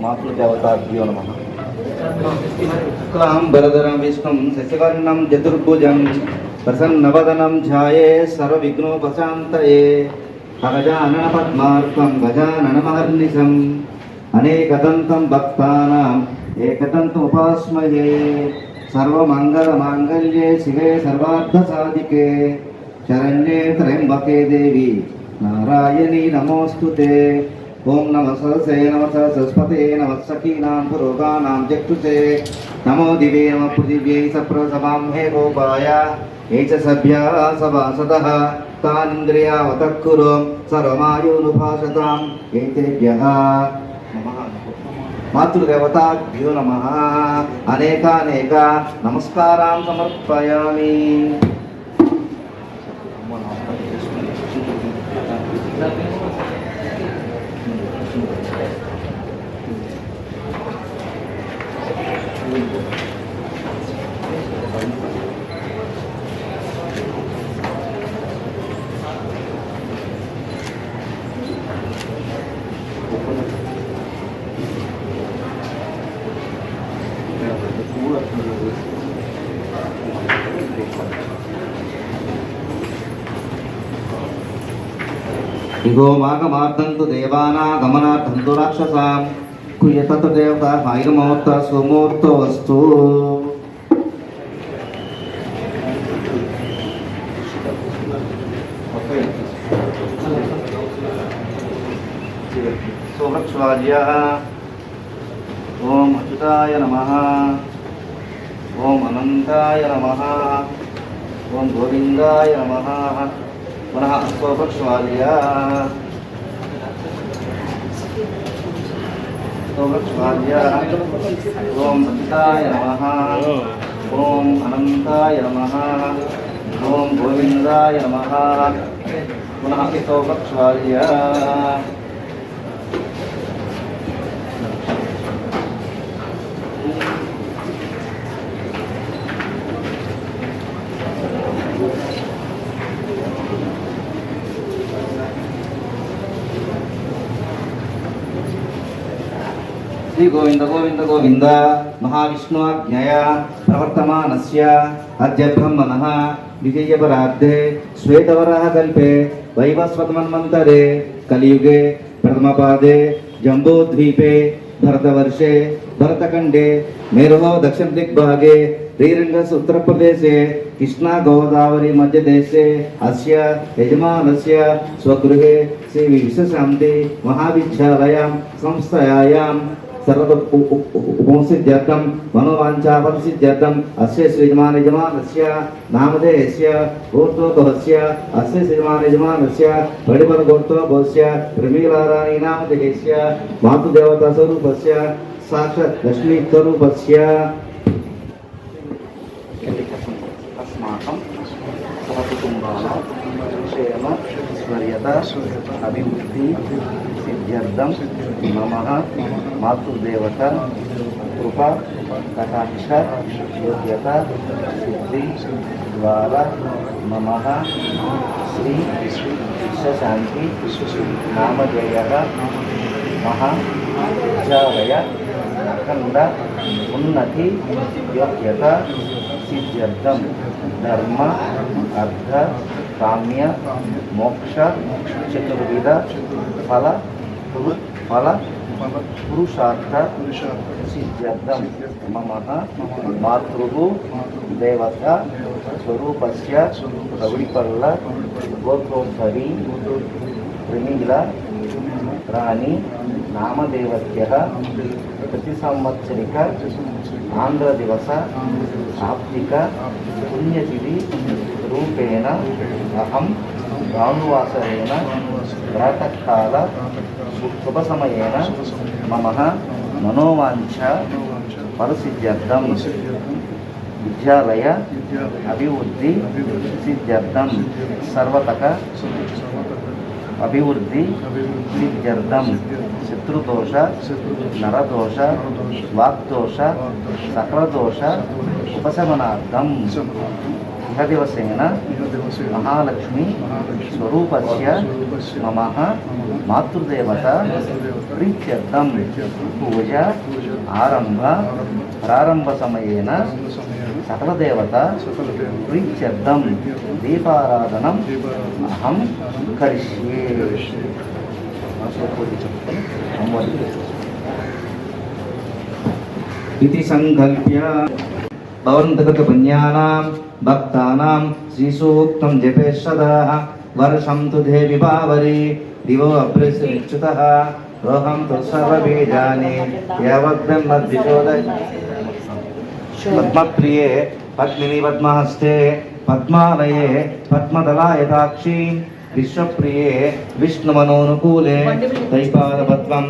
మాతృదేవతాభ్యో నమః. శుక్లాంబరధరం విష్ణుం శశివర్ణం చతుర్భుజం ప్రసన్నవదనం ధ్యాయే సర్వవిఘ్నోపశాంతయే. గజానన పద్మార్కం గజాననమహర్నిశం అనేకదంతం భక్తానాం ఏకదంతం ఉపాస్మహే. సర్వమంగళమాంగళ్యే శివే సర్వార్థసాధికే శరణ్యే త్రయంబకే దేవి నారాయణీ నమోస్తుతే. ఓం నమః సరసే నమః సరస్వతే నమః సఖీనాం పురోగానాం చక్షుషే నమో దివే నమః పృథివ్యై సప్రసవాం హే గోపాయ ఏ చ సభ్యా సభాసదః తానింద్రియావతః కురు సర్వమాయోనుభాసతాం ఏతేభ్యః నమః. మాతృదేవతాభ్యో నమః. అనేకానేక నమస్కారాం సమర్పయామి. ఇగో మాఘమార్థంతు దేవానాగమనార్థంతు రాక్షసాం కుయతత్ దేవత హాయిరమూర్త సుమూర్తో వస్తు. సోమక్షవార్య. ఓం అచ్యుతాయ నమః. ఓం అనంతాయ నమః. ఓం గోవిందాయ నమః. పునః స్వపక్షవార్య. స్వపక్షవార్య. ఓం సచితాయ నమః. ఓం అనంతాయ నమః. ఓం గోవిందాయ నమః. పునః స్వపక్షవార్య. శ్రీ గోవింద గోవింద గోవింద. మహావిష్ణుజ్ఞయ ప్రవర్తమానస్య అద్య బ్రహ్మణః విజయపరాబ్ధే శ్వేతవరాహ కల్పే వైవస్వతమన్వంతరే కలియుగే ప్రథమపాదే జంబూద్వీపే భరతవర్షే భరతఖండే మేరోः దక్షిణ దిగ్భాగే శ్రీరంగస్ ఉత్తరప్రదేశే కృష్ణా గోదావరి మధ్యదేశే అస్య యజమానస్య స్వగృహే శ్రీ విశ్వశాంతి మహావిద్యాలయాం సంస్థయాయాం సర్వోపసిద్ధ్యర్థం మనోవాంఛాఫలసిద్ధ్యర్థం అస్య శ్రీయజమానస్య నామధేయస్య గోత్రోద్భవస్య అస్య శ్రీయజమానస్య పరిమళగోత్రోద్భవస్య ప్రమీలారాణి నామధేయస్య మాతృదేవతా స్వరూపస్య సాక్షాత్ లక్ష్మీ స్వరూపస్య అస్మాకం సహకుటుంబానాం క్షేమ స్వర్యత అభివృద్ధి సిద్ధ్యర్థం నమః. మాతృదేవత కృప కటాక్ష యోగ్యత సిద్ధి ద్వారా నమః. శ్రీ విశ్వశాంతి నామధేయ మహావిద్యాలయ అఖండ ఉన్నతి యోగ్యత సిద్ధ్యర్థం ధర్మ అర్థ కామ్య మోక్ష చతుర్విధ ఫల పురుషార్థ సిద్ధ్యర్థం మమ మాతృ దేవత స్వరూపస్య రౌడిపల్ల గోత్రోద్భవి ప్రమీల రాణి నామదేవత్యః ప్రతి సంవత్సరిక ఆంధ్ర దివస ఆప్తిక పుణ్యతిథి రూపేణ అహం భానువాసరేణ ప్రాతకాల శుభ సమయేన మమ మనోవాంఛ ఫలసిద్ధ్యర్థం విద్యాలయ అభివృద్ధి సిద్ధ్యర్థం సర్వతక అభివృద్ధి సిద్ధ్యర్థం శత్రుదోష నరదోష వాగ్దోష సకలదోష ఉపశమనార్థం ఇహ దివసేన మహాలక్ష్మి స్వరూపస్య మమ మాతృదేవత ప్రీత్యర్థం పూజ ఆరంభ ప్రారంభ సమయేన సకలదేవత ప్రీత్యర్థం దీపారాధనం అహం కరిష్యే. इति संकल्प्य भवन्तगतपुण्यानां भक्तानां श्रीसूक्तं जपेशतः वर्षं तु देवि पावरी दिवो अभ्यस्यच्युतः रोहं तु सर्वबीजानि यावद्ब्रह्मद्विशोद पद्मप्रिये पद्मिनि पद्महस्ते पद्मालये पद्मदलायताक्षी विश्वप्रिये विष्णुमनोनुकूले दैपादपद्मं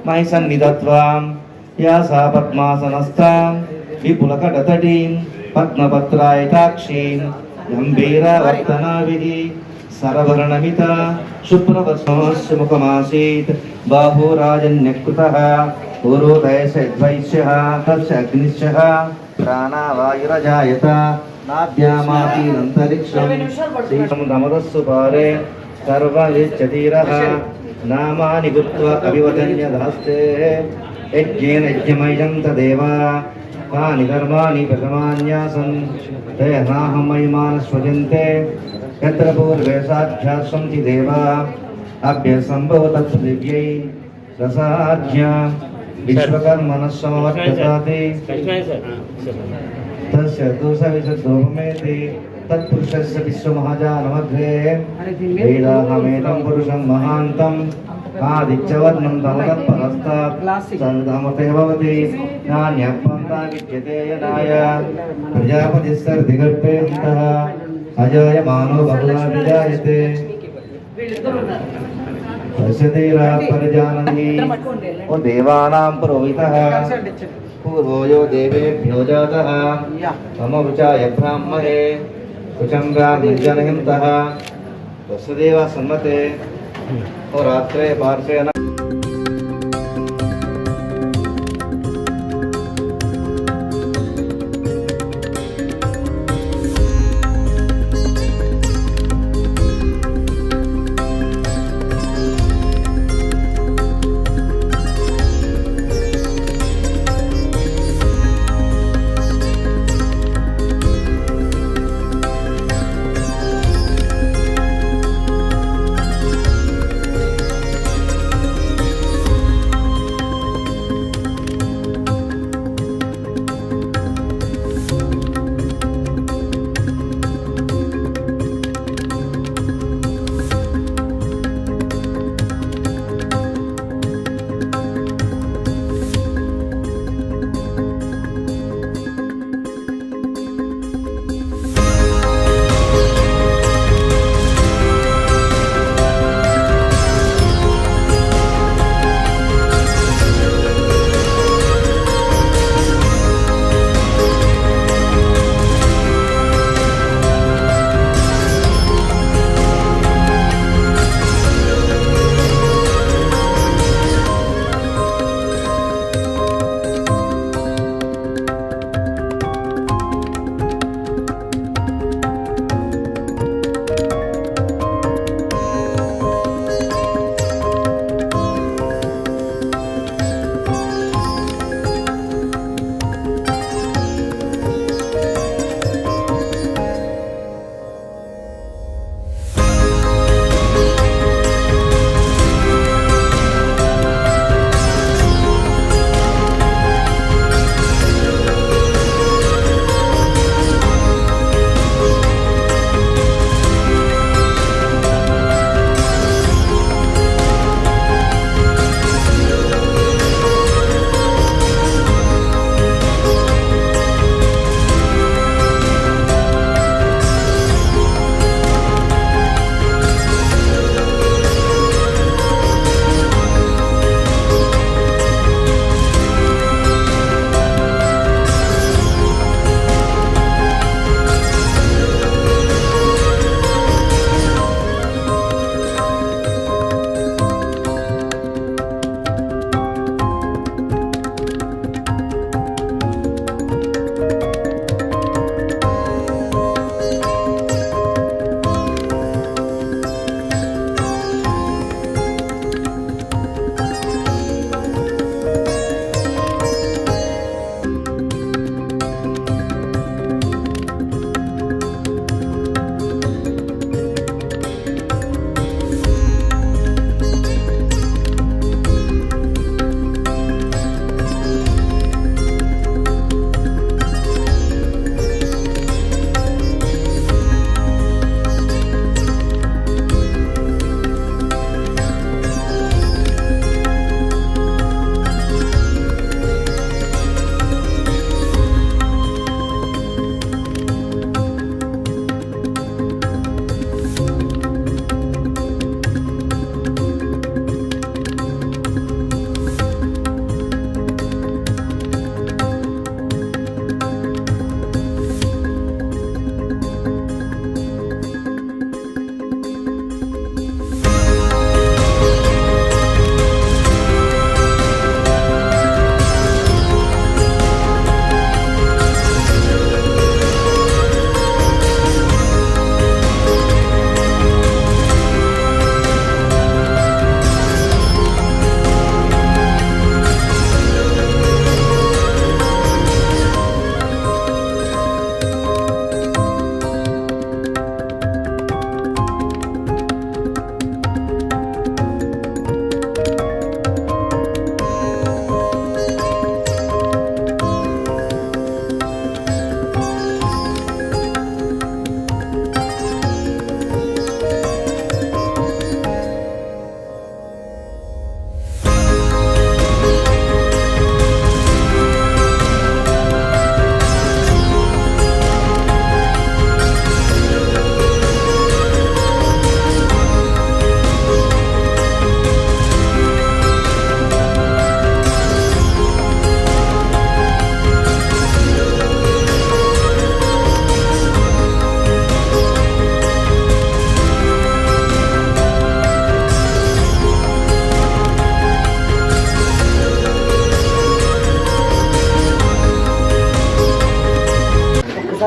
मयि सन्निधत्वां या सा पद्मासनस्थां विपुलकटतटीं पद्मपत्रायताक्षीं गम्भीरावर्तनाविधि सरवर्णमिता शुभ्रवस्मस्य मुखमासीत् बाहुराजन्यकृतः पूर्वोदयसद्वैश्यः तस्य अग्निश्चः प्राणावायुरजायत नाभ्यामासीदन्तरिक्षं श्रीसमुद्रमदस्सु पारे सर्वविच्यतीरः नामानि गुप्त्वा अभिवदन्यधस्ते यज्ञेन यज्ञमयं तदेव तानि कर्माणि प्रथमान्यासन् ते नाहं महिमानस्वजन्ते यत्र पूर्वे साक्षात् सन्ति देवा अभ्यसम्भव तत्पृथिव्यै रसाज्ञा विश्वकर्मणः समवर्तताति तस्य दोषविशुद्धोपमेति तत्पुरुषस्य विश्वमहाजानमध्ये वेदाहमेतं पुरुषं महान्तम् आदित्यवर्णं तमतत्परस्तात् सन्दमते भवति नान्यपन्था विद्यते यनाय प्रजापतिस्सर्धिगर्भेऽन्तः अजायमानो बहुला विजायते तस्य धीराः परिजानन्ति ओ देवानां पुरोहितः पूर्वो यो देवेभ्यो जातः तमवचाय ब्राह्मणे कुचं ब्राह्मणजनहिंतः तस्य देवा सम्मते और रात्रे पार्श्वेन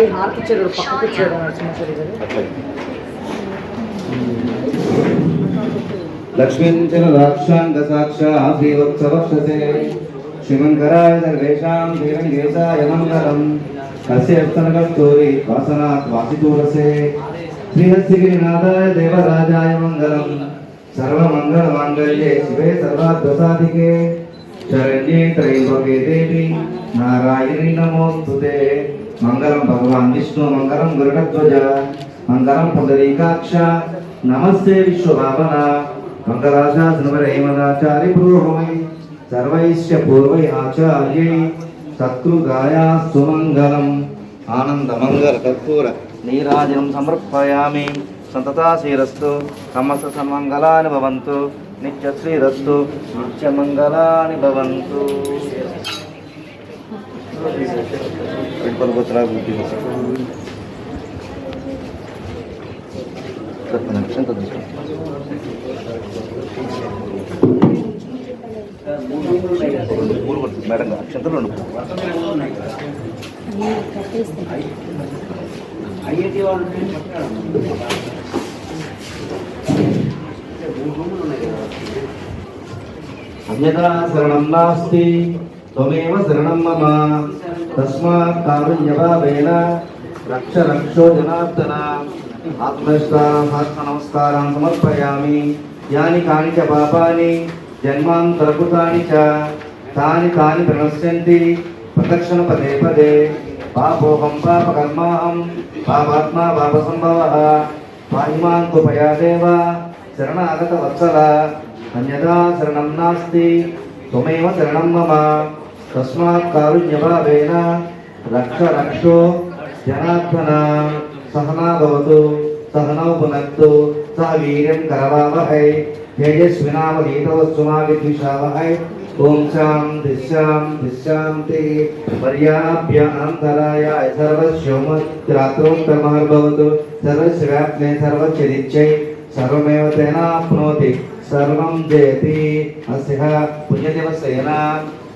ఒకసారి హారతి ఇచ్చాడు పక్కకు ఇచ్చాడు నరసింహేశ్వరి గారు. లక్ష్మీంచన రాక్షాంగ సాక్షా శ్రీవత్సవక్షసే శ్రీమంకరాయ సర్వేషాం శ్రీరంగేశాయ మంగళం కస్యస్తనకస్తూరి వాసనాత్ వాసితూరసే శ్రీహస్తిగిరినాథాయ దేవరాజాయ మంగళం సర్వమంగళమాంగళ్యే శివే సర్వార్థసాధికే శరణ్యే త్రయంబకే దేవి నారాయణి నమోస్తుతే. మంగళం భగవాన్ విష్ణు మంగళం గరుడధ్వజ మంగళం పుండరీకాక్ష నమస్తే విశ్వభావన మంగళాశాసనవరైమదాచారి పూర్వమై సర్వైశ్చ పూర్వై ఆచార్యై సత్కృగాయాస్తు మంగళం. ఆనందమంగళ కర్పూర నీరాజనం సమర్పయామి. సంతతాశీరస్తు సమస్త సమంగళాని భవంతు నిత్యశ్రీరస్తు నిత్యమంగళాని భవంతు. మేడం అక్షంతలు అన్యథా శరణం నాస్తి త్వమేవ శరణం మమ తస్మాత్ కారుణ్యభావేన రక్ష రక్షో జనార్దన. ఆత్మ నమస్కారం సమర్పయామి. యాని కాని చ పాపాని జన్మాంతరకృతాని చ తాని తాని ప్రణశ్యంతి ప్రదక్షిణ పదే పదే. పాపోహం పాపకర్మాహం పాపాత్మా పాపసంభవః పాహిమాన్ కృపయా దేవ శరణాగత వత్సల. అన్యథా శరణం నాస్తి త్వమేవ శరణం మమ తస్మాత్ కారుణ్యభావేన రక్ష రక్షో జనార్దన. సహనా భవతు సహనౌ పునక్తు సహ వీర్యం కరవావహై తేజస్వినావధీతవస్తు మా విద్విషావహై. ఓం శాంతి శాంతి శాంతి. పర్యాభ్యాంతరాయాయ సర్వస్యోమరాత్రోత్తమర్భవతు సర్వస్య వ్యాప్నే సర్వస్యదిచ్చై సర్వమేవ తేనాప్నోతి సర్వం జయతి. అస్య పుణ్యదివసేన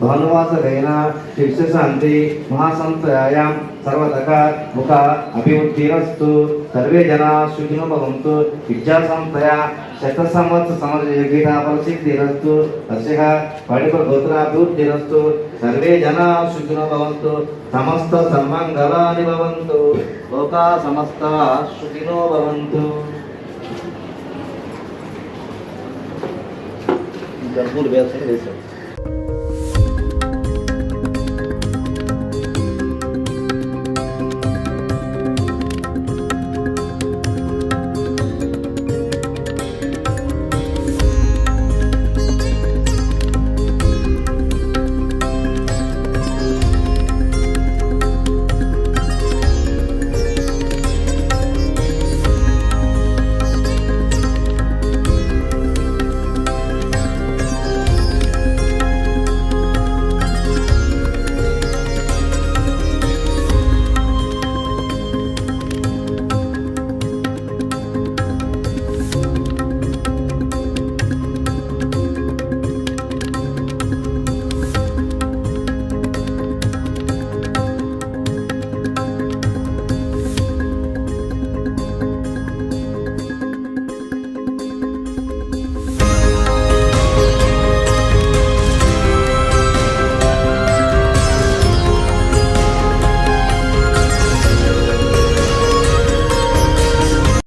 భానువాసరేణ శిక్షశాంతి మహాసంతయాయాం సర్వతః ముఖ అభివృద్ధిరస్తు. సర్వే జనా సుఖినో భవంతు. విద్యాసంతయా శతసంవత్సర సమృద్ధిరస్తు. అస్య పడిపగోత్రాభివృద్ధిరస్తు. సర్వే జనా సుఖినో భవంతు. సమస్త సన్మంగళాని భవంతు. లోకా సమస్త సుఖినో భవంతు. గర్భులు వేస్తారు.